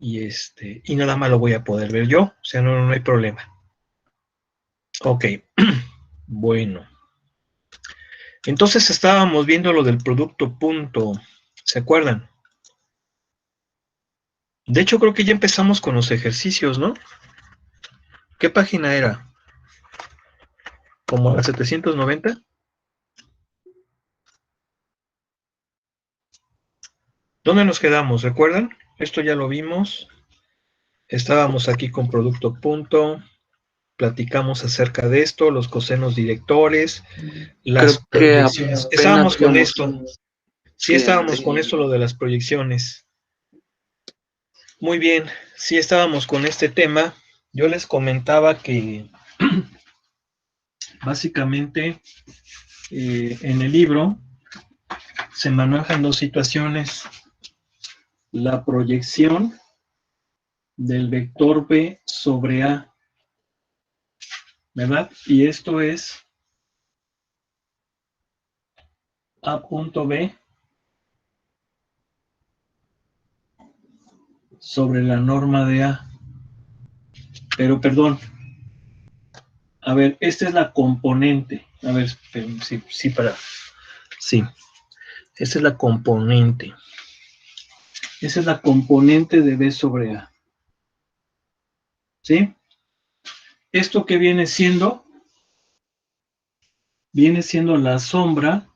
y nada más lo voy a poder ver yo, o sea, no hay problema. Ok, bueno. Entonces estábamos viendo lo del producto punto, ¿se acuerdan? De hecho, creo que ya empezamos con los ejercicios, ¿no? ¿Qué página era? ¿Como la 790? ¿Dónde nos quedamos? ¿Recuerdan? Esto ya lo vimos. Estábamos aquí con producto punto. Platicamos acerca de esto, los cosenos directores, las Creo que proyecciones. Estábamos apenas con vemos esto. un... Sí, estábamos con esto, lo de las proyecciones. Muy bien, sí estábamos con este tema. Yo les comentaba que básicamente en el libro se manejan dos situaciones. La proyección del vector B sobre A, ¿verdad? Y esto es A punto B sobre la norma de A. Pero perdón, a ver, esta es la componente. A ver, sí, esta es la componente. Esa es la componente de B sobre A. ¿Sí? ¿Esto qué viene siendo? Viene siendo la sombra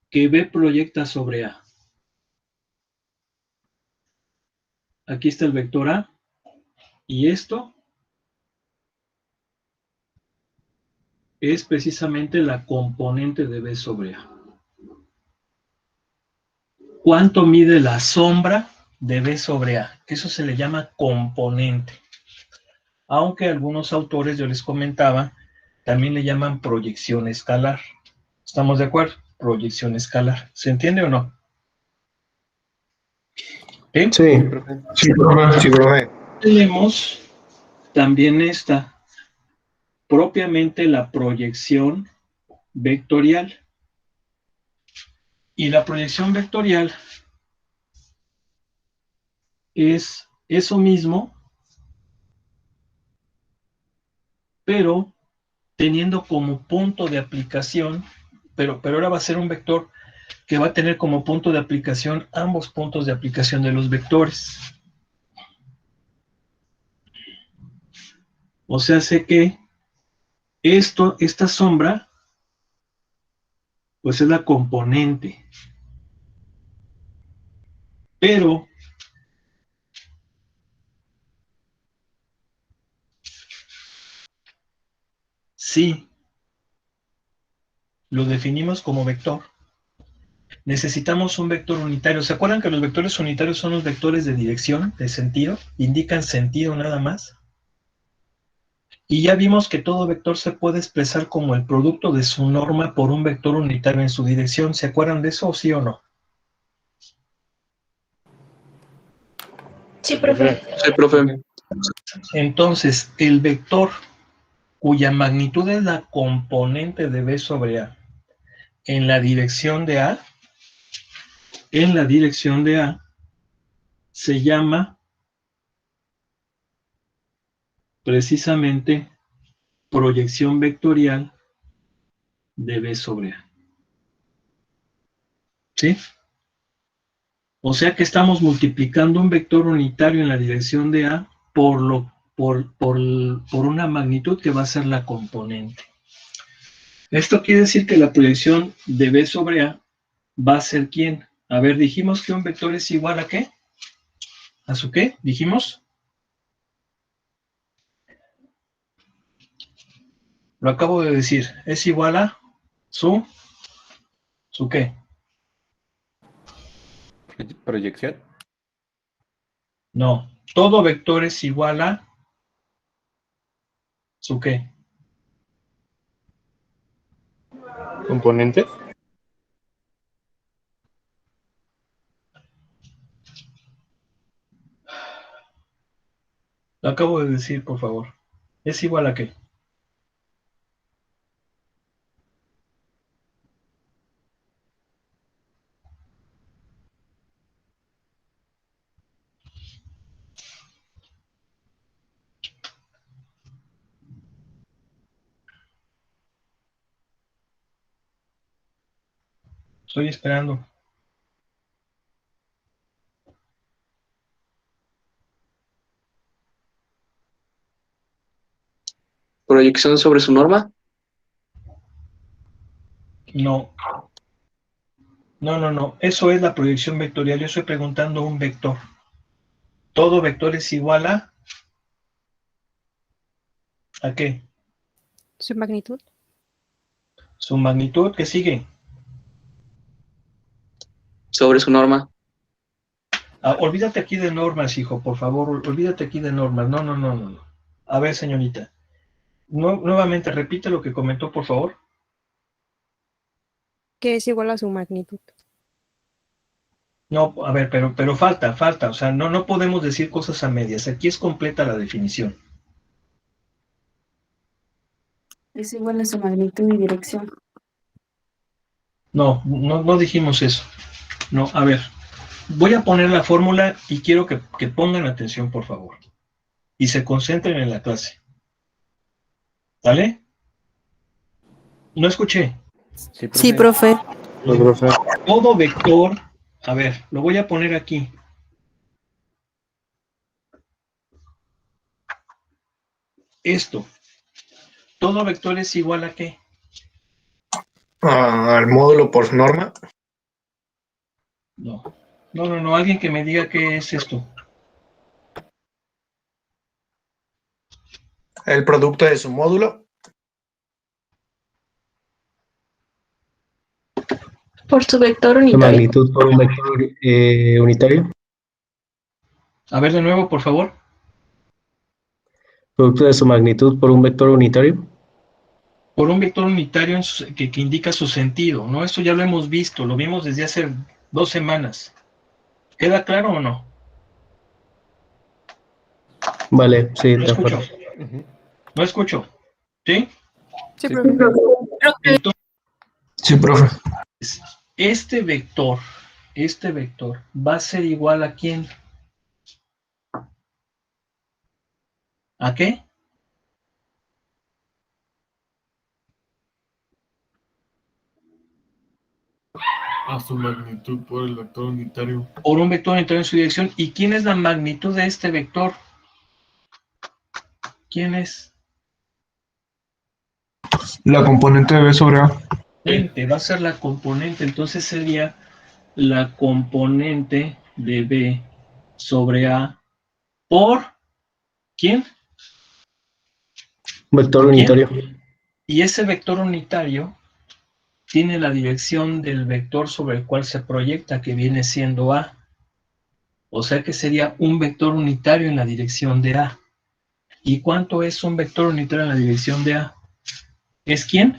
que B proyecta sobre A. Aquí está el vector A. Y esto es precisamente la componente de B sobre A. ¿Cuánto mide la sombra de B sobre A? Que eso se le llama componente. Aunque algunos autores, yo les comentaba, también le llaman proyección escalar. ¿Estamos de acuerdo? Proyección escalar. ¿Se entiende o no? ¿Sí? Sí, sí, profe, sí, profe. Tenemos también esta, propiamente la proyección vectorial. Y la proyección vectorial es eso mismo, pero teniendo como punto de aplicación, pero ahora va a ser un vector que va a tener como punto de aplicación ambos puntos de aplicación de los vectores. O sea, sé que esta sombra, pues es la componente. Pero si lo definimos como vector, necesitamos un vector unitario. ¿Se acuerdan que los vectores unitarios son los vectores de dirección, de sentido? Indican sentido nada más. Y ya vimos que todo vector se puede expresar como el producto de su norma por un vector unitario en su dirección. ¿Se acuerdan de eso, sí o no? Sí, profe. Sí, profe. Entonces, el vector cuya magnitud es la componente de B sobre A en la dirección de A, se llama precisamente proyección vectorial de B sobre A. ¿Sí? O sea que estamos multiplicando un vector unitario en la dirección de A por una magnitud que va a ser la componente. Esto quiere decir que la proyección de B sobre A va a ser ¿quién? A ver, dijimos que un vector es igual ¿a qué? ¿A su qué? ¿Dijimos? Lo acabo de decir. Es igual a ¿su qué? Proyección. No. Todo vector es igual a ¿su qué? Componente. Lo acabo de decir, por favor. ¿Es igual a qué? Estoy esperando. Proyección sobre su norma. No. No. Eso es la proyección vectorial. Yo estoy preguntando un vector. ¿Todo vector es igual a qué? Su magnitud. Su magnitud, ¿qué sigue? Sobre su norma. Olvídate aquí de normas, hijo, por favor. Olvídate aquí de normas. No. A ver, señorita. Nuevamente, repite lo que comentó, por favor. Que es igual a su magnitud. No, a ver, pero falta. O sea, no podemos decir cosas a medias. Aquí es completa la definición. Es igual a su magnitud y dirección. No dijimos eso. No, a ver. Voy a poner la fórmula y quiero que pongan atención, por favor. Y se concentren en la clase. ¿Vale? No escuché. Sí, profe. Sí, profe. Todo vector, a ver, lo voy a poner aquí. Esto. Todo vector es igual a ¿qué? Al módulo por norma. No. No. Alguien que me diga qué es esto. El producto de su módulo. Por su vector Su unitario. magnitud por un vector unitario. A ver de nuevo, por favor. Producto de su magnitud por un vector unitario. Por un vector unitario que indica su sentido, ¿no? Esto ya lo hemos visto, lo vimos desde hace 2 semanas. ¿Queda claro o no? Vale, sí, No de escucho. acuerdo. No escucho. ¿Sí? Sí, profe. Entonces, Sí, profe. este vector va a ser igual a ¿quién? ¿A qué? A su magnitud por el vector unitario. Por un vector unitario en su dirección. ¿Y quién es la magnitud de este vector? ¿Quién es? La componente de B sobre A. Va a ser la componente, entonces sería la componente de B sobre A por ¿quién? Vector ¿Por quién? unitario. Y ese vector unitario tiene la dirección del vector sobre el cual se proyecta, que viene siendo A. O sea que sería un vector unitario en la dirección de A. ¿Y cuánto es un vector unitario en la dirección de A? ¿Es quién?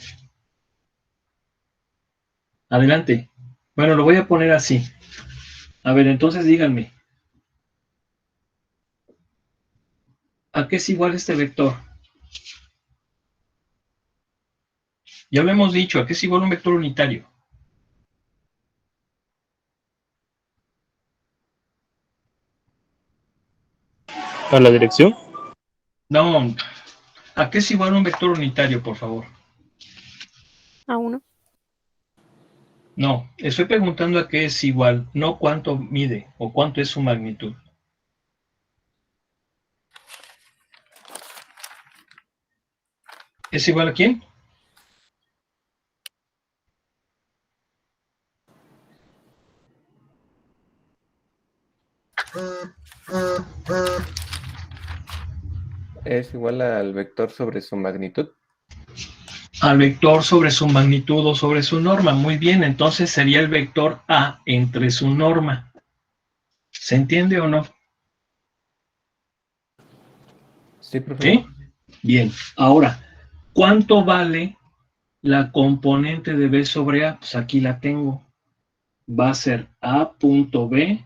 Adelante. Bueno, lo voy a poner así. A ver, entonces díganme. ¿A qué es igual este vector? Ya lo hemos dicho, ¿a qué es igual un vector unitario? ¿A la dirección? No, ¿a qué es igual un vector unitario, por favor? A 1. No, estoy preguntando a qué es igual, no cuánto mide o cuánto es su magnitud. ¿Es igual a quién? Es igual al vector sobre su magnitud. Al vector sobre su magnitud o sobre su norma. Muy bien, entonces sería el vector A entre su norma. ¿Se entiende o no? Sí, profe. ¿Sí? Bien, ahora, ¿cuánto vale la componente de B sobre A? Pues aquí la tengo. Va a ser A punto B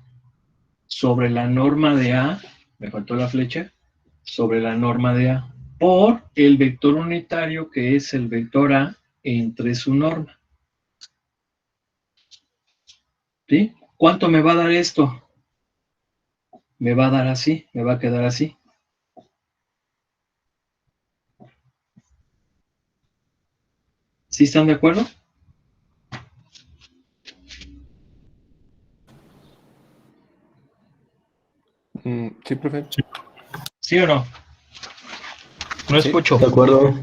sobre la norma de A, me faltó la flecha, sobre la norma de A, por el vector unitario que es el vector A entre su norma. ¿Sí? ¿Cuánto me va a dar esto? Me va a dar así, me va a quedar así. ¿Sí están de acuerdo? Sí, profe. ¿Sí o no? No Sí. escucho. De acuerdo.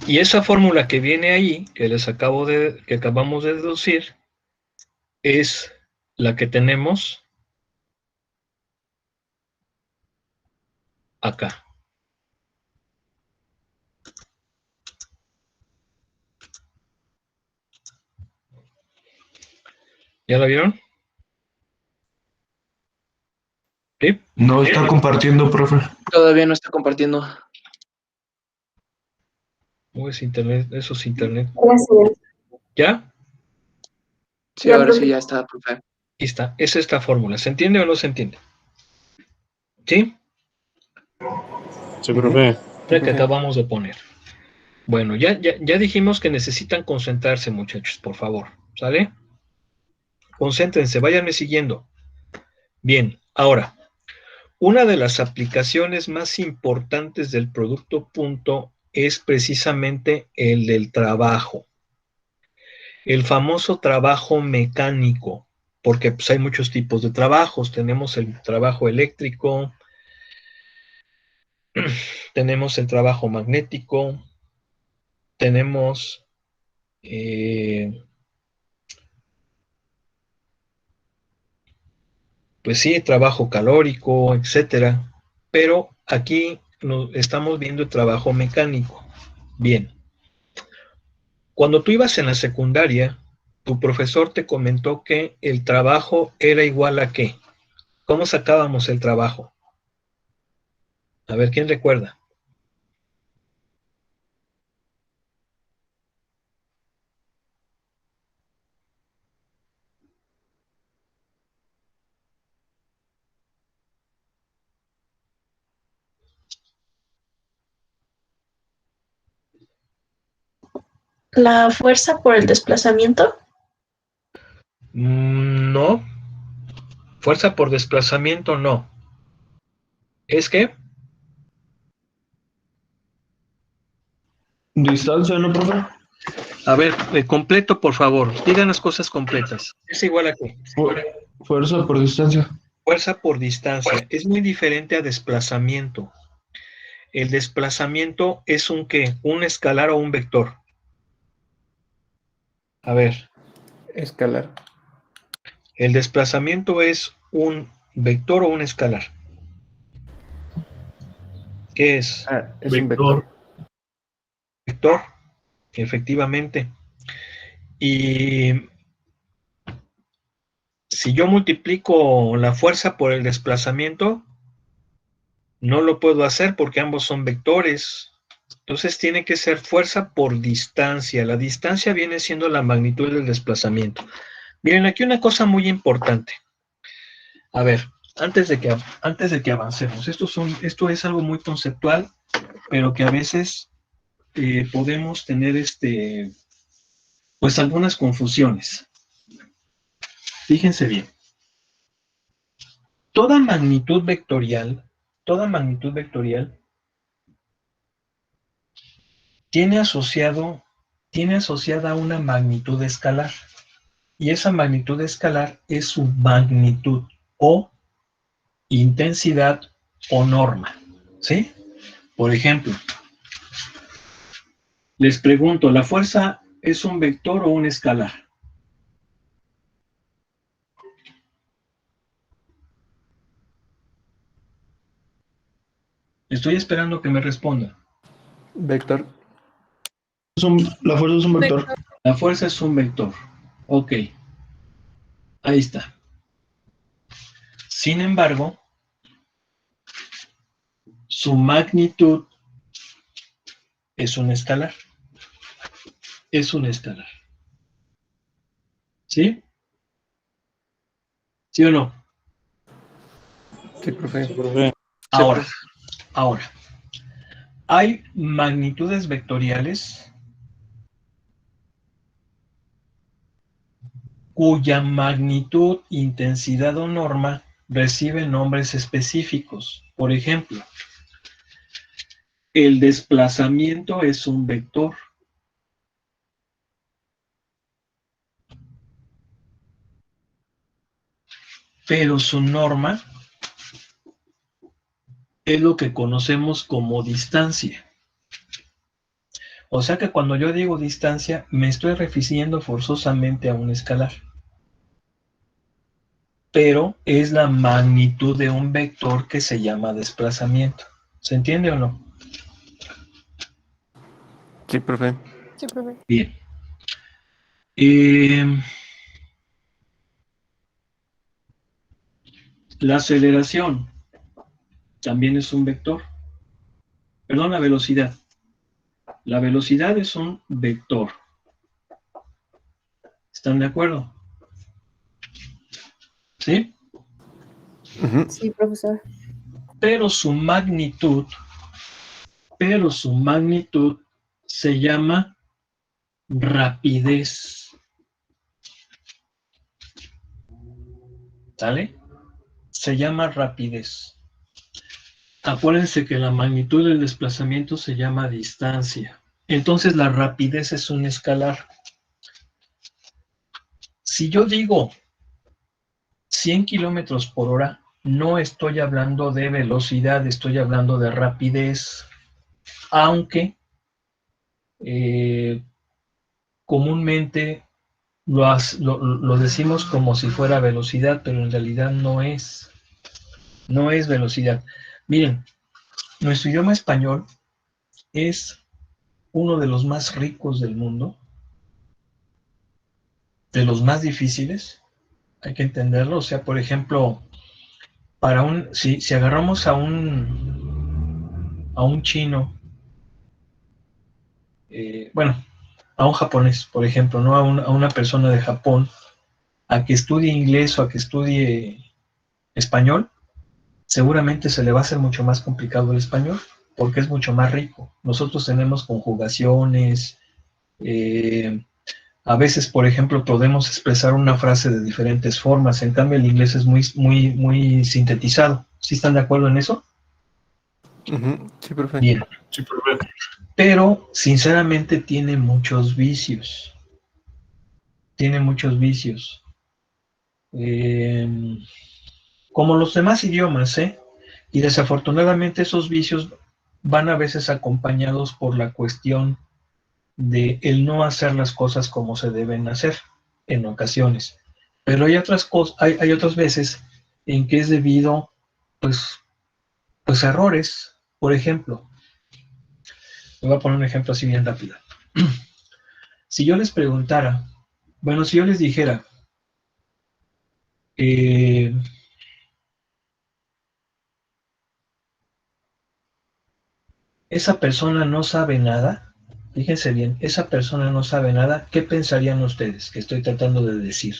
Y esa fórmula que viene ahí, que acabamos de deducir, es la que tenemos acá. ¿Ya la vieron? ¿Sí? No está compartiendo, profe. Todavía no está compartiendo. ¿O es internet? Eso es internet. Gracias. ¿Ya? Sí, Ya, ahora sí profe. ya está, profe. Ahí está. Es esta fórmula. ¿Se entiende o no se entiende? ¿Sí? Sí, profe. La que acabamos de poner. Bueno, ya dijimos que necesitan concentrarse, muchachos, por favor. ¿Sale? Concéntrense, váyanme siguiendo. Bien, ahora, una de las aplicaciones más importantes del producto punto es precisamente el del trabajo. El famoso trabajo mecánico, porque pues, hay muchos tipos de trabajos. Tenemos el trabajo eléctrico, tenemos el trabajo magnético, tenemos pues sí, trabajo calórico, etcétera. Pero aquí estamos viendo el trabajo mecánico. Bien, cuando tú ibas en la secundaria, tu profesor te comentó que el trabajo era igual a ¿qué? ¿Cómo sacábamos el trabajo? A ver, ¿quién recuerda? La fuerza por el desplazamiento. No, fuerza por desplazamiento no. ¿Es que? Distancia, ¿no, profe? A ver, completo, por favor. Digan las cosas completas. ¿Es igual a qué? Fuerza por distancia. Fuerza por distancia. Es muy diferente a desplazamiento. El desplazamiento es un ¿qué? ¿Un escalar o un vector? A ver, Escalar. el desplazamiento es un vector o un escalar. ¿Qué es? Es un vector. Vector, efectivamente. Y si yo multiplico la fuerza por el desplazamiento, no lo puedo hacer porque ambos son vectores. Entonces tiene que ser fuerza por distancia. La distancia viene siendo la magnitud del desplazamiento. Miren, aquí una cosa muy importante. A ver, antes de que avancemos, esto es algo muy conceptual, pero que a veces podemos tener pues algunas confusiones. Fíjense bien. Toda magnitud vectorial tiene asociada una magnitud escalar. Y esa magnitud escalar es su magnitud o intensidad o norma. ¿Sí? Por ejemplo, les pregunto, ¿la fuerza es un vector o un escalar? Estoy esperando que me respondan. Vector. La fuerza es un vector. La fuerza es un vector. Ok, ahí está. Sin embargo, su magnitud es un escalar. Es un escalar. ¿Sí? ¿Sí o no? Sí, profe. Sí, profe. Ahora, hay magnitudes vectoriales cuya magnitud, intensidad o norma recibe nombres específicos. Por ejemplo, el desplazamiento es un vector. Pero su norma es lo que conocemos como distancia. O sea que cuando yo digo distancia, me estoy refiriendo forzosamente a un escalar. Pero es la magnitud de un vector que se llama desplazamiento. ¿Se entiende o no? Sí, profe. Sí, profe. Bien. La aceleración también es un vector. Perdón, la velocidad. La velocidad es un vector. ¿Están de acuerdo? ¿Sí? Sí, profesor. Pero su magnitud se llama rapidez. ¿Sale? Se llama rapidez. Acuérdense que la magnitud del desplazamiento se llama distancia. Entonces la rapidez es un escalar. Si yo digo 100 kilómetros por hora, no estoy hablando de velocidad, estoy hablando de rapidez. Aunque comúnmente lo decimos como si fuera velocidad, pero en realidad no es velocidad. Miren, nuestro idioma español es uno de los más ricos del mundo, de los más difíciles, hay que entenderlo. O sea, por ejemplo, si agarramos a un chino, a un japonés, por ejemplo, ¿no? A una persona de Japón, a que estudie inglés o a que estudie español, seguramente se le va a hacer mucho más complicado el español, porque es mucho más rico. Nosotros tenemos conjugaciones, a veces, por ejemplo, podemos expresar una frase de diferentes formas. En cambio, el inglés es muy sintetizado. ¿Sí están de acuerdo en eso? Sí, profe. Bien. Sí, profe. Pero, sinceramente, tiene muchos vicios. Tiene muchos vicios. Como los demás idiomas, ¿eh? Y desafortunadamente esos vicios van a veces acompañados por la cuestión de el no hacer las cosas como se deben hacer en ocasiones. Pero hay otras cosas, hay otras veces en que es debido pues a errores. Por ejemplo, le voy a poner un ejemplo así bien rápido. Si yo les preguntara, si yo les dijera, esa persona no sabe nada, fíjense bien, esa persona no sabe nada, ¿qué pensarían ustedes que estoy tratando de decir?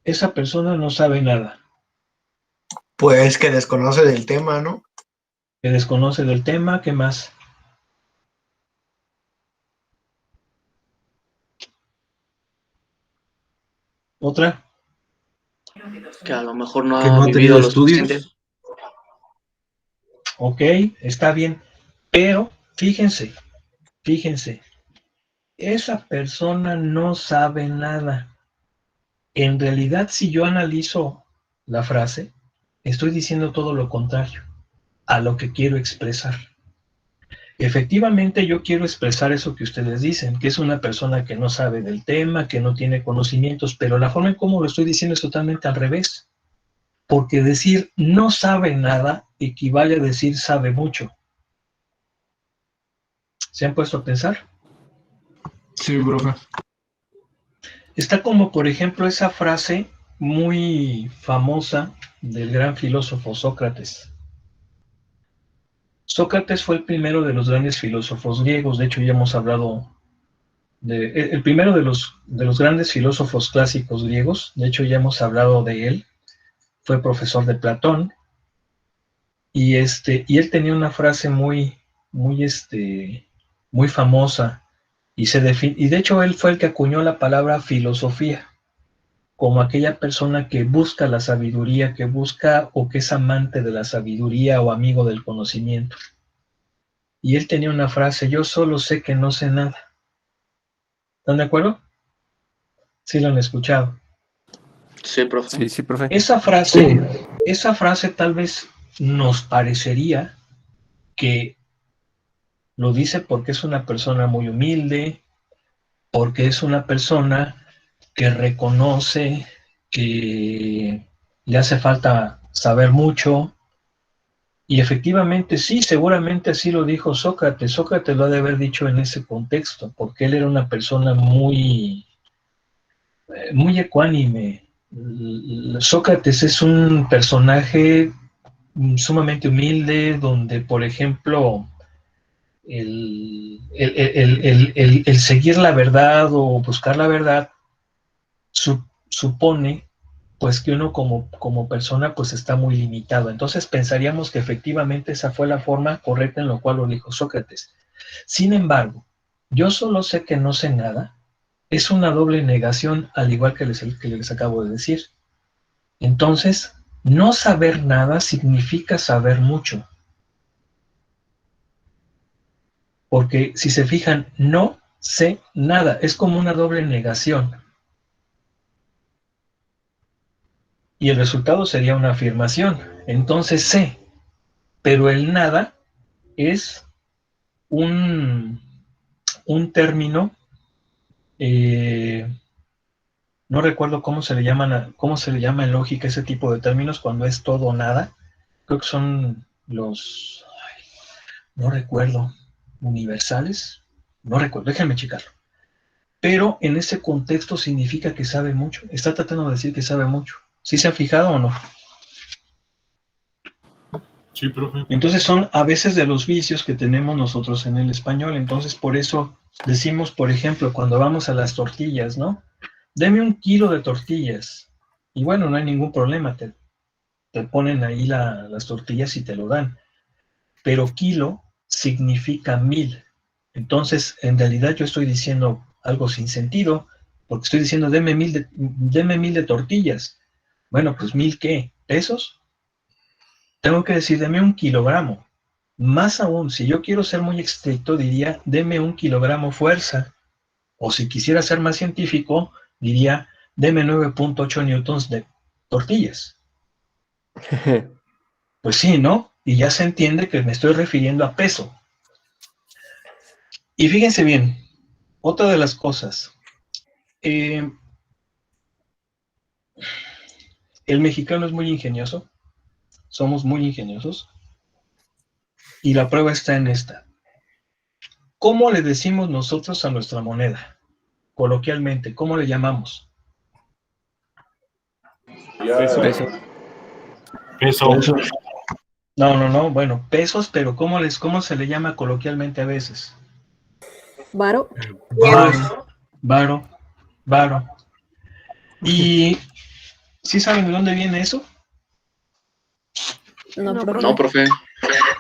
Esa persona no sabe nada. Pues que desconoce del tema, ¿no? Que desconoce del tema, ¿qué más? ¿Otra? Que a lo mejor no Que ha no ha vivido tenido lo suficiente. estudios. Ok, está bien. Pero, fíjense, esa persona no sabe nada. En realidad, si yo analizo la frase, estoy diciendo todo lo contrario a lo que quiero expresar. Efectivamente, yo quiero expresar eso que ustedes dicen, que es una persona que no sabe del tema, que no tiene conocimientos, pero la forma en cómo lo estoy diciendo es totalmente al revés. Porque decir no sabe nada equivale a decir sabe mucho. ¿Se han puesto a pensar? Sí, profe. Está como, por ejemplo, esa frase muy famosa del gran filósofo Sócrates. Sócrates fue el primero de los grandes filósofos griegos. De hecho, ya hemos hablado el primero de los grandes filósofos clásicos griegos. De hecho, ya hemos hablado de él. Fue profesor de Platón. Y él tenía una frase muy famosa. Y de hecho, él fue el que acuñó la palabra filosofía, como aquella persona que busca la sabiduría, que busca o que es amante de la sabiduría o amigo del conocimiento. Y él tenía una frase: yo solo sé que no sé nada. ¿Están de acuerdo? Sí lo han escuchado. Sí, profe. Sí, profe. Esa frase tal vez nos parecería que lo dice porque es una persona muy humilde, porque es una persona que reconoce que le hace falta saber mucho, y efectivamente sí, seguramente así lo dijo Sócrates. Sócrates lo ha de haber dicho en ese contexto, porque él era una persona muy ecuánime. Sócrates es un personaje sumamente humilde, donde, por ejemplo, el seguir la verdad o buscar la verdad supone pues que uno como persona pues está muy limitado. Entonces pensaríamos que efectivamente esa fue la forma correcta en la cual lo dijo Sócrates. Sin embargo, yo solo sé que no sé nada, es una doble negación, al igual que les acabo de decir. Entonces, no saber nada significa saber mucho. Porque si se fijan, no sé nada, es como una doble negación. Y el resultado sería una afirmación. Entonces sé, pero el nada es un término, no recuerdo cómo se le llama en lógica ese tipo de términos cuando es todo o nada. Creo que son los, no recuerdo, universales, no recuerdo, déjenme checarlo. Pero en ese contexto significa que sabe mucho. Está tratando de decir que sabe mucho. ¿Sí se ha fijado o no? Sí, profe. Entonces son a veces de los vicios que tenemos nosotros en el español. Entonces por eso decimos, por ejemplo, cuando vamos a las tortillas, ¿no? Deme 1 kilo de tortillas. Y bueno, no hay ningún problema. Te ponen ahí las tortillas y te lo dan. Pero kilo significa 1000. Entonces, en realidad yo estoy diciendo algo sin sentido, porque estoy diciendo, deme 1000 de tortillas. Bueno, pues 1000 ¿qué? ¿Pesos? Tengo que decir, deme 1 kilogramo. Más aún, si yo quiero ser muy estricto, diría, deme 1 kilogramo fuerza. O si quisiera ser más científico, diría, deme 9.8 newtons de tortillas. Pues sí, ¿no? Y ya se entiende que me estoy refiriendo a peso. Y fíjense bien, otra de las cosas. El mexicano es muy ingenioso. Somos muy ingeniosos. Y la prueba está en esta. ¿Cómo le decimos nosotros a nuestra moneda? Coloquialmente, ¿cómo le llamamos? Peso. Peso. No, bueno, pesos, pero ¿cómo se le llama coloquialmente a veces? Varo. Varo. ¿Y sí saben de dónde viene eso? No, profe. No, profe.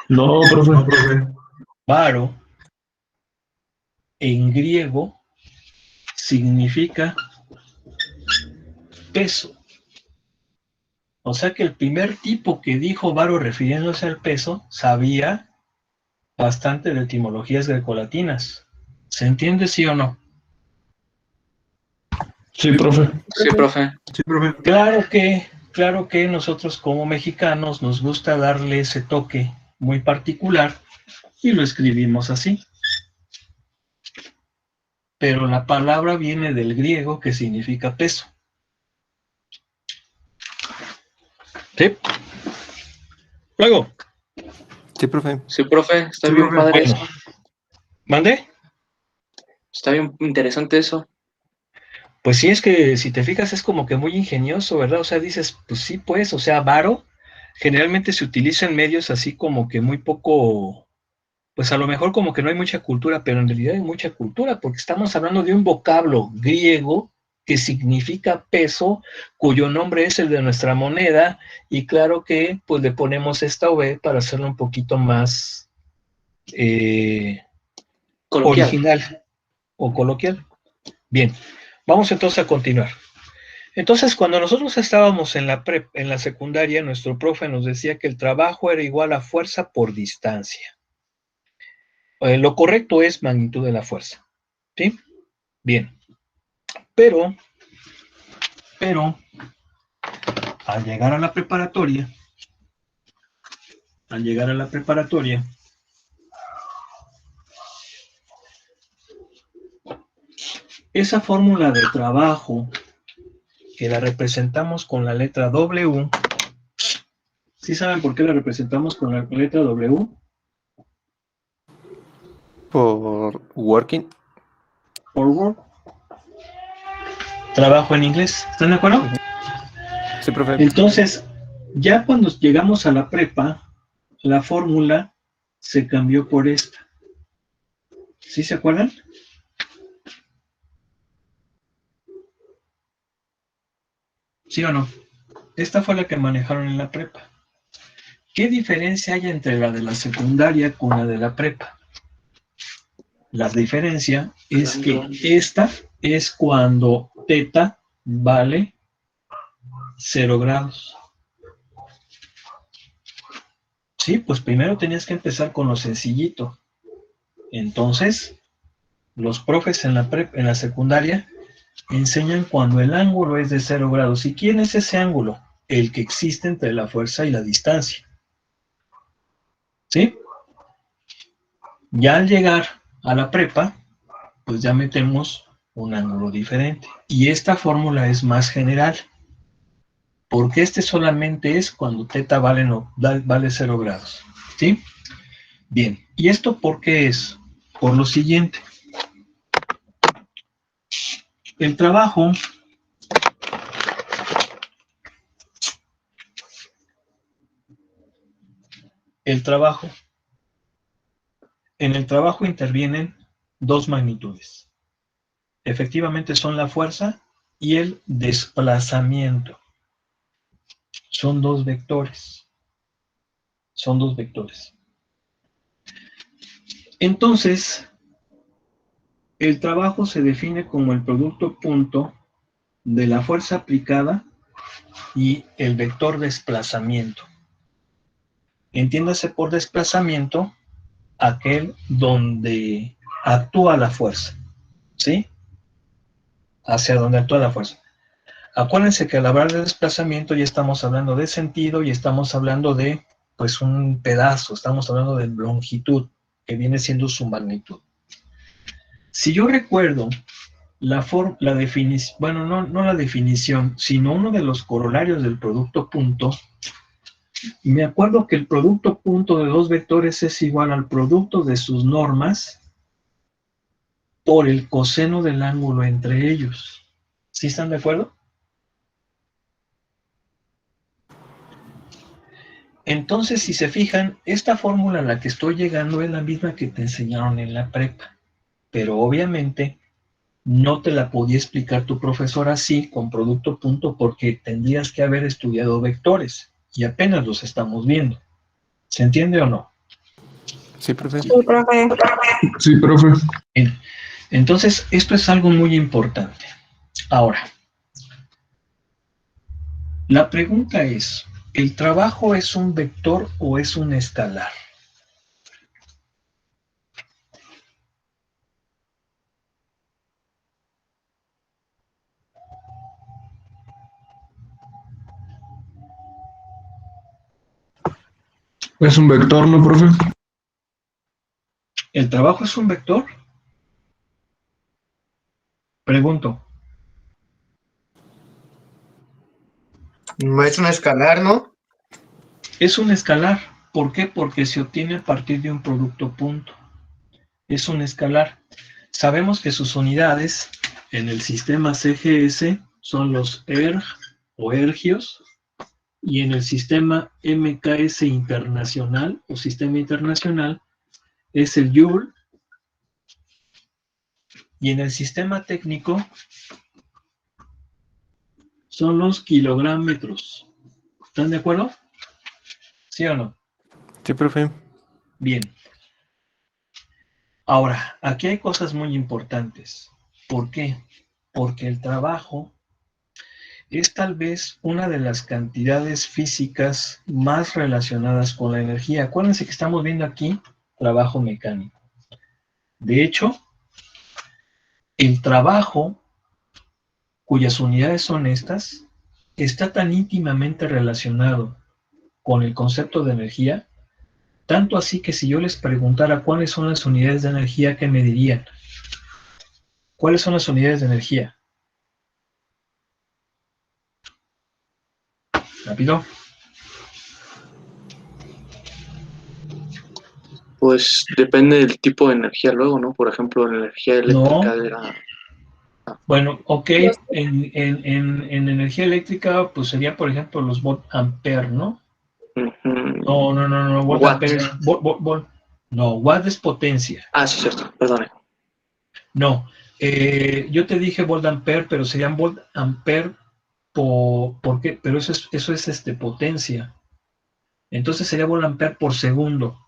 No, profe. Varo, en griego, significa peso. O sea que el primer tipo que dijo varo refiriéndose al peso sabía bastante de etimologías grecolatinas. ¿Se entiende, sí o no? Sí, profe. Sí, profe. Claro que nosotros como mexicanos nos gusta darle ese toque muy particular y lo escribimos así. Pero la palabra viene del griego que significa peso. ¿Sí? Luego. Sí, profe. Sí, profe. Está bien padre eso. ¿Mande? Está bien interesante eso. Pues sí, es que si te fijas es como que muy ingenioso, ¿verdad? O sea, dices, pues sí, pues, o sea, varo generalmente se utiliza en medios así como que muy poco, pues a lo mejor como que no hay mucha cultura, pero en realidad hay mucha cultura, porque estamos hablando de un vocablo griego que significa peso, cuyo nombre es el de nuestra moneda, y claro que pues le ponemos esta V para hacerlo un poquito más Coloquial. original o coloquial. Bien, vamos entonces a continuar. Entonces, cuando nosotros estábamos en la secundaria, nuestro profe nos decía que el trabajo era igual a fuerza por distancia. Lo correcto es magnitud de la fuerza. ¿Sí? Bien. Pero, al llegar a la preparatoria, al llegar a la preparatoria, esa fórmula de trabajo que la representamos con la letra W, ¿sí saben por qué la representamos con la letra W? Por working. Por work. Trabajo en inglés, ¿están de acuerdo? Sí, profe. Entonces, ya cuando llegamos a la prepa, la fórmula se cambió por esta. ¿Sí se acuerdan? ¿Sí o no? Esta fue la que manejaron en la prepa. ¿Qué diferencia hay entre la de la secundaria con la de la prepa? La diferencia es que esta es cuando teta vale 0 grados. Sí, pues primero tenías que empezar con lo sencillito. Entonces, los profes en la secundaria enseñan cuando el ángulo es de 0 grados. ¿Y quién es ese ángulo? El que existe entre la fuerza y la distancia. ¿Sí? Ya al llegar a la prepa, pues ya metemos un ángulo diferente. Y esta fórmula es más general, porque este solamente es cuando teta vale 0 grados. ¿Sí? Bien, ¿y esto por qué es? Por lo siguiente. El trabajo en el trabajo intervienen dos magnitudes. Efectivamente son la fuerza y el desplazamiento. Son dos vectores. Son dos vectores. Entonces, el trabajo se define como el producto punto de la fuerza aplicada y el vector desplazamiento. Entiéndase por desplazamiento aquel donde actúa la fuerza, ¿sí? Hacia donde actúa la fuerza. Acuérdense que al hablar de desplazamiento ya estamos hablando de sentido y estamos hablando de, pues, un pedazo, estamos hablando de longitud, que viene siendo su magnitud. Si yo recuerdo la definición, bueno, no la definición, sino uno de los corolarios del producto punto, me acuerdo que el producto punto de dos vectores es igual al producto de sus normas por el coseno del ángulo entre ellos. ¿Sí están de acuerdo? Entonces, si se fijan, esta fórmula a la que estoy llegando es la misma que te enseñaron en la prepa, pero obviamente no te la podía explicar tu profesor así, con producto punto, porque tendrías que haber estudiado vectores, y apenas los estamos viendo. ¿Se entiende o no? Sí, profe. Sí, profe. Sí, profe. Bien. Entonces, esto es algo muy importante. Ahora, la pregunta es, ¿el trabajo es un vector o es un escalar? ¿Es un vector, no, profe? ¿El trabajo es un vector? Pregunto. No es un escalar, ¿no? Es un escalar. ¿Por qué? Porque se obtiene a partir de un producto punto. Es un escalar. Sabemos que sus unidades en el sistema CGS son los erg o ergios, y en el sistema MKS internacional o sistema internacional es el joule, y en el sistema técnico son los kilogrammetros. ¿Están de acuerdo? ¿Sí o no? Sí, profe. Bien. Ahora, aquí hay cosas muy importantes. ¿Por qué? Porque el trabajo es tal vez una de las cantidades físicas más relacionadas con la energía. Acuérdense que estamos viendo aquí trabajo mecánico. De hecho, el trabajo, cuyas unidades son estas, está tan íntimamente relacionado con el concepto de energía Tanto así que si yo les preguntara cuáles son las unidades de energía, ¿qué me dirían? ¿Cuáles son las unidades de energía? Rápido. Pues depende del tipo de energía luego, ¿no? Por ejemplo, la energía eléctrica de la... Bueno, ok, en energía eléctrica, pues sería, por ejemplo, los volt ampere, ¿no? No, volt Watt. ampere es no, watt es potencia. Ah, sí, cierto, perdone. No, yo te dije volt ampere, pero serían volt ampere ¿por qué? Pero eso es potencia. Entonces sería volt ampere por segundo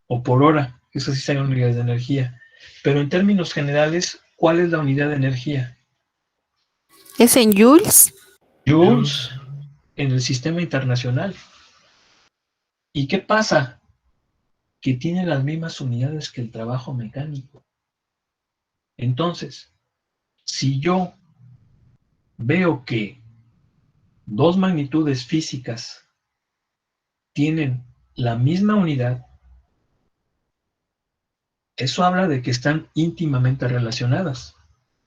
o por hora. Eso sí serían unidades de energía. Pero en términos generales, ¿cuál es la unidad de energía? ¿Es en joules? Joules en el sistema internacional. ¿Y qué pasa? Que tiene las mismas unidades que el trabajo mecánico. Entonces, si yo veo que dos magnitudes físicas tienen la misma unidad, eso habla de que están íntimamente relacionadas.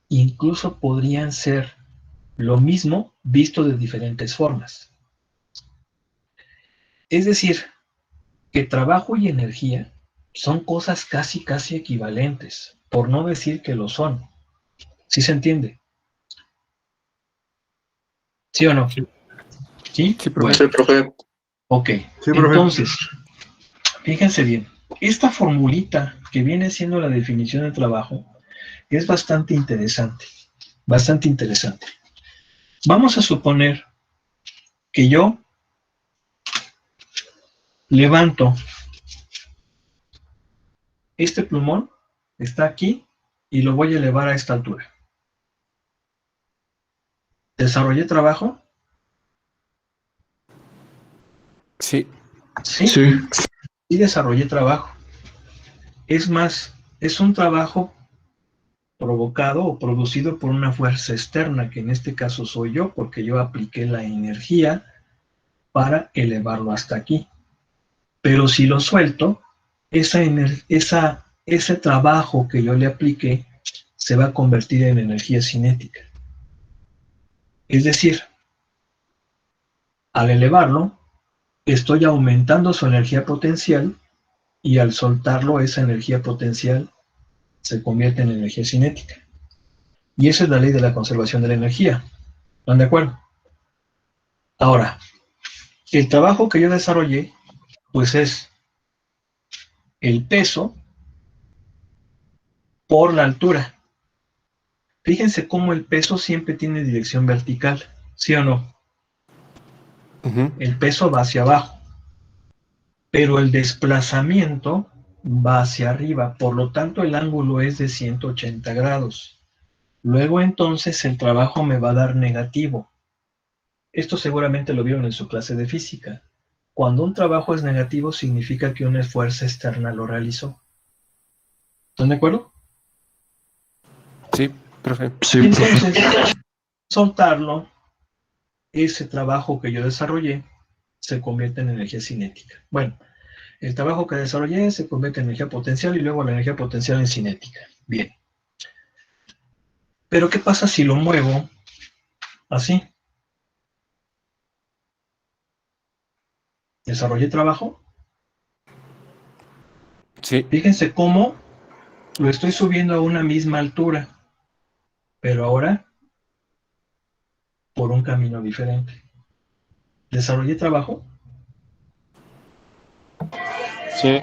Incluso podrían ser lo mismo visto de diferentes formas. Es decir, que trabajo y energía son cosas casi equivalentes, por no decir que lo son. ¿Sí se entiende? ¿Sí o no? Sí. ¿Sí? Sí, profe. Bueno, Sí, profe. ok. Sí, profe. Entonces, fíjense bien, esta formulita que viene siendo la definición de trabajo es bastante interesante. Bastante interesante. Vamos a suponer que yo levanto este plumón, está aquí, y lo voy a elevar a esta altura. ¿Desarrollé trabajo? Sí. Sí, Sí. sí desarrollé trabajo. Es más, es un trabajo provocado o producido por una fuerza externa, que en este caso soy yo, porque yo apliqué la energía para elevarlo hasta aquí. Pero si lo suelto, ese trabajo que yo le apliqué se va a convertir en energía cinética. Es decir, al elevarlo, estoy aumentando su energía potencial y al soltarlo, esa energía potencial se convierte en energía cinética. Y esa es la ley de la conservación de la energía. ¿Están de acuerdo? Ahora, el trabajo que yo desarrollé, pues es el peso por la altura. Fíjense cómo el peso siempre tiene dirección vertical, ¿sí o no? El peso va hacia abajo, pero el desplazamiento va hacia arriba, por lo tanto el ángulo es de 180 grados. Luego entonces el trabajo me va a dar negativo. Esto seguramente lo vieron en su clase de física. Cuando un trabajo es negativo significa que una fuerza externa lo realizó. ¿Están de acuerdo? Sí, profe. Sí, Entonces, soltarlo, ese trabajo que yo desarrollé se convierte en energía cinética. Bueno, el trabajo que desarrollé se convierte en energía potencial y luego la energía potencial en cinética. Bien. Pero ¿qué pasa si lo muevo así? ¿Desarrollé trabajo? Sí. Fíjense cómo lo estoy subiendo a una misma altura, pero ahora por un camino diferente. ¿Desarrollé trabajo? Sí.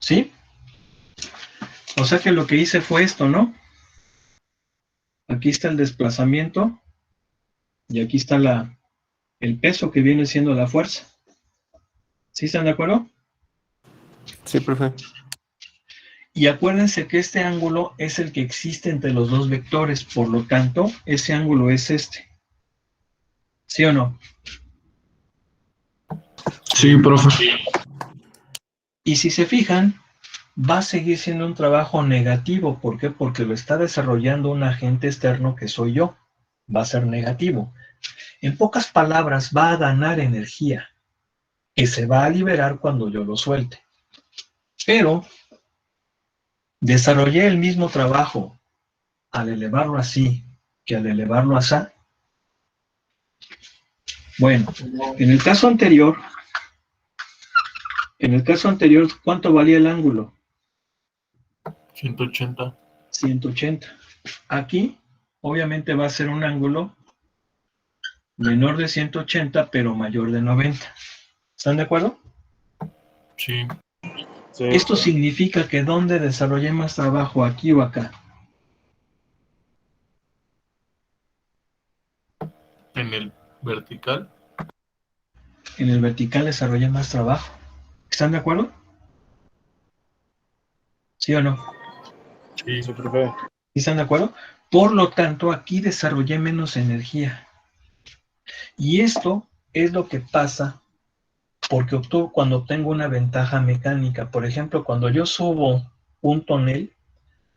¿Sí? O sea que lo que hice fue esto, ¿no? Aquí está el desplazamiento y aquí está el peso que viene siendo la fuerza. ¿Sí están de acuerdo? Sí, profe. Y acuérdense que este ángulo es el que existe entre los dos vectores, por lo tanto, ese ángulo es este. ¿Sí o no? Sí, profe. Y si se fijan, va a seguir siendo un trabajo negativo. ¿Por qué? Porque lo está desarrollando un agente externo que soy yo. Va a ser negativo. En pocas palabras, va a ganar energía. que se va a liberar cuando yo lo suelte. Pero desarrollé el mismo trabajo al elevarlo así que al elevarlo así. Bueno, en el caso anterior, ¿cuánto valía el ángulo? 180. 180. Aquí, obviamente, va a ser un ángulo menor de 180, pero mayor de 90. ¿Están de acuerdo? Sí. Esto significa que ¿dónde desarrollé más trabajo? ¿Aquí o acá? En el vertical. En el vertical desarrollé más trabajo. ¿Están de acuerdo? ¿Sí o no? Sí. ¿Sí están de acuerdo? Por lo tanto, aquí desarrollé menos energía. Y esto es lo que pasa porque cuando obtengo una ventaja mecánica. Por ejemplo, cuando yo subo un tonel,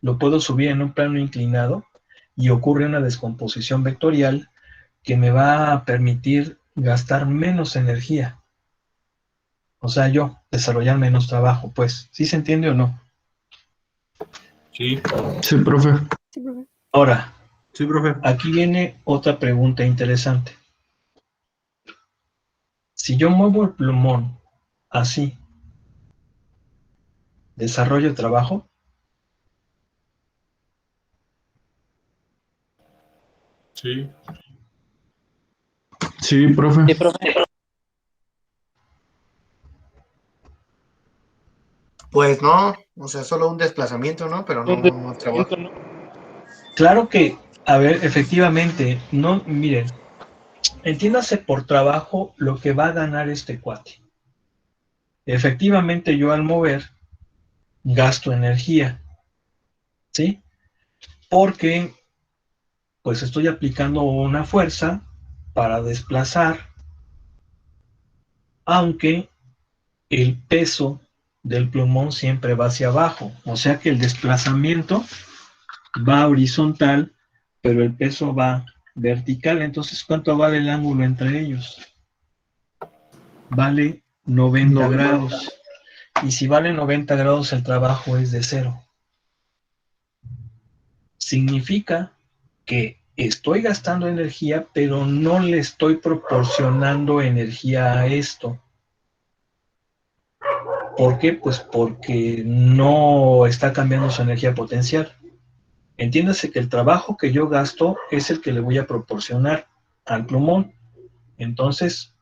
lo puedo subir en un plano inclinado y ocurre una descomposición vectorial que me va a permitir gastar menos energía. O sea, yo desarrollar menos trabajo, pues. ¿Sí se entiende o no? Sí. Sí, profe. Sí, profe. Ahora, Sí, profe. aquí viene otra pregunta interesante. Si yo muevo el plumón así, ¿desarrollo trabajo? Sí. Sí, profe. Sí, profe. Pues no, o sea, solo un desplazamiento, ¿no? Pero no trabajo. Claro que, a ver, efectivamente, no, miren, entiéndase por trabajo lo que va a ganar este cuate. Efectivamente, yo al mover gasto energía, ¿sí? Porque, pues estoy aplicando una fuerza para desplazar, aunque el peso del plumón siempre va hacia abajo. O sea que el desplazamiento va horizontal, pero el peso va vertical. Entonces, ¿cuánto vale el ángulo entre ellos? Vale 90 grados. Y si vale 90 grados, el trabajo es de 0. Significa que estoy gastando energía, pero no le estoy proporcionando energía a esto. ¿Por qué? Pues porque no está cambiando su energía potencial. Entiéndase que el trabajo que yo gasto es el que le voy a proporcionar al plumón. Entonces,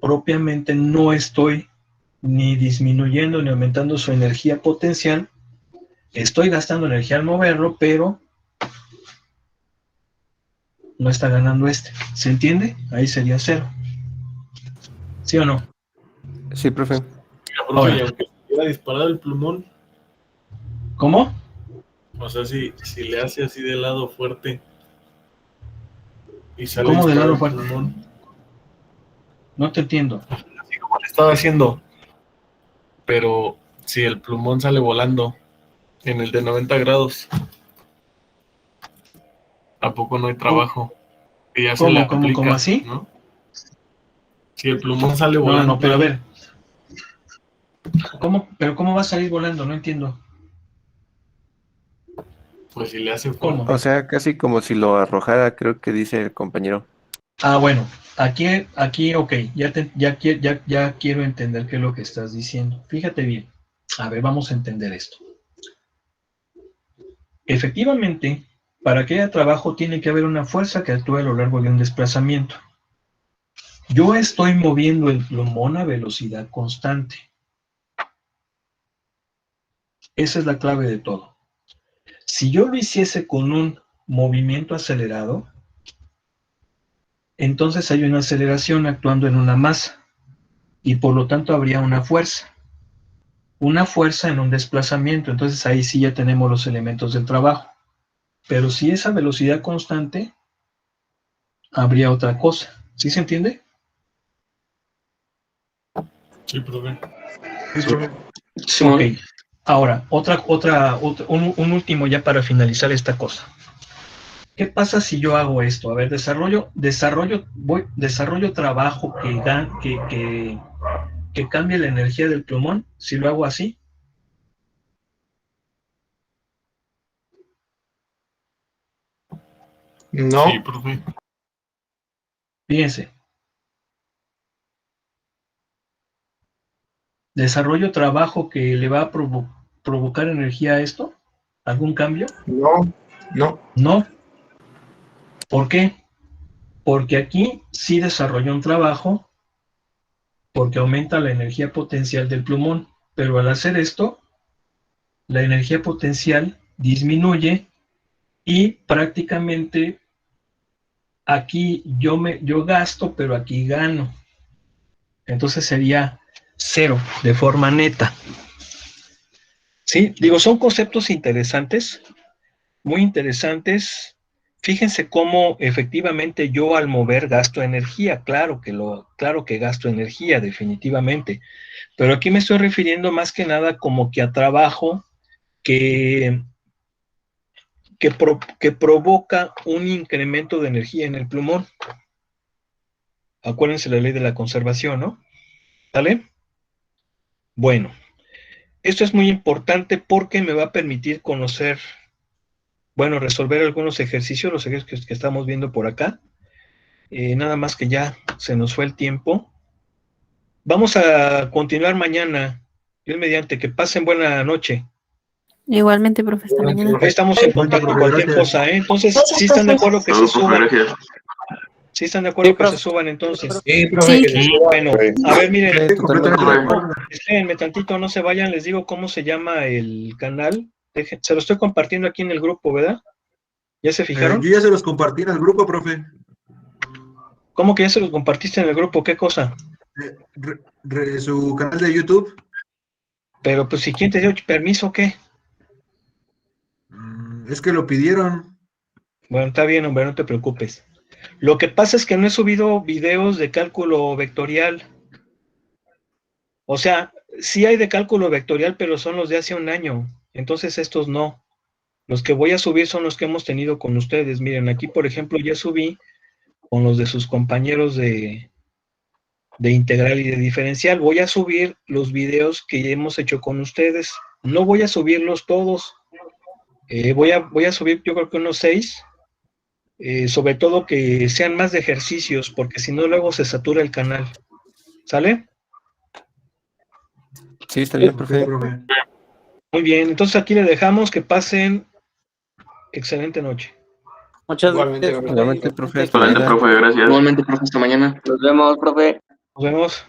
propiamente no estoy ni disminuyendo ni aumentando su energía potencial. Estoy gastando energía al moverlo, pero no está ganando este. ¿Se entiende? Ahí sería 0. ¿Sí o no? Sí, profe. Ahora, y aunque se hubiera disparado el plumón, ¿Cómo? o sea, si le hace así de lado fuerte y sale ¿Cómo de disparado lado el fuerte? plumón, No te entiendo. así como le estaba haciendo, pero si el plumón sale volando en el de 90 grados, ¿a poco no hay trabajo? Que ya se le aplica, ¿Cómo así? ¿no? Si el plumón sale No, volando. no, pero a ver. ¿Cómo va a salir volando? No entiendo. Pues si le hace ¿Cómo? fuerte. O sea, casi como si lo arrojara, creo que dice el compañero. Ah, bueno, aquí, ok, ya quiero entender qué es lo que estás diciendo. Fíjate bien. A ver, vamos a entender esto. Efectivamente, para que haya trabajo tiene que haber una fuerza que actúe a lo largo de un desplazamiento. Yo estoy moviendo el plumón a velocidad constante. Esa es la clave de todo. Si yo lo hiciese con un movimiento acelerado, entonces hay una aceleración actuando en una masa y por lo tanto habría una fuerza. Una fuerza en un desplazamiento, entonces ahí sí ya tenemos los elementos del trabajo. Pero si es a velocidad constante, habría otra cosa. ¿Sí se entiende? Sí, profe. Sí, Ok. Ahora, un último ya para finalizar esta cosa. ¿Qué pasa si yo hago esto? A ver, desarrollo trabajo que cambie la energía del plumón si lo hago así? No. Sí, profe. Fíjense. ¿Desarrollo trabajo que le va a provocar energía a esto? ¿Algún cambio? No. No. No. ¿Por qué? Porque aquí sí desarrolla un trabajo porque aumenta la energía potencial del plumón, pero al hacer esto, la energía potencial disminuye y prácticamente aquí yo gasto, pero aquí gano. Entonces sería 0 de forma neta. ¿Sí? Digo, son conceptos interesantes, muy interesantes. Fíjense cómo efectivamente yo al mover gasto energía, claro que gasto energía, definitivamente. Pero aquí me estoy refiriendo más que nada como que a trabajo que provoca un incremento de energía en el plumón. Acuérdense la ley de la conservación, ¿no? ¿Vale? Bueno, esto es muy importante porque me va a permitir conocer, bueno, resolver algunos ejercicios, los ejercicios que estamos viendo por acá. Nada más que ya se nos fue el tiempo. Vamos a continuar mañana. Dios mediante, que pasen buena noche. Igualmente, profe, hasta mañana. Ahí estamos en contacto, cualquier cosa, ¿eh? Entonces, ¿sí están de acuerdo que se suban? ¿Sí están de acuerdo que se suban entonces? Sí, profe, que se suba. Bueno, a ver, miren, Totalmente de acuerdo. espérenme tantito, no se vayan, les digo cómo se llama el canal. Se lo estoy compartiendo aquí en el grupo, ¿verdad? ¿Ya se fijaron? Yo ya se los compartí en el grupo, profe. ¿Cómo que ya se los compartiste en el grupo? ¿Qué cosa? Su canal de YouTube. Pero pues si quién te dio permiso, ¿qué? Es que lo pidieron. Bueno, está bien, hombre, no te preocupes. Lo que pasa es que no he subido videos de cálculo vectorial. O sea, sí hay de cálculo vectorial, pero son los de hace un año. Entonces estos no. Los que voy a subir son los que hemos tenido con ustedes. Miren, aquí por ejemplo ya subí con los de sus compañeros de integral y de diferencial. Voy a subir los videos que hemos hecho con ustedes. No voy a subirlos todos. Voy a subir yo creo que unos 6. Sobre todo que sean más de ejercicios, porque si no luego se satura el canal. ¿Sale? Sí, está bien, profe. Muy bien, entonces aquí le dejamos. Que pasen excelente noche. Muchas Igualmente, gracias. Igualmente, profe. Hasta Excelente, mañana. profe, gracias. Igualmente, profe, hasta mañana. Nos vemos, profe. Nos vemos.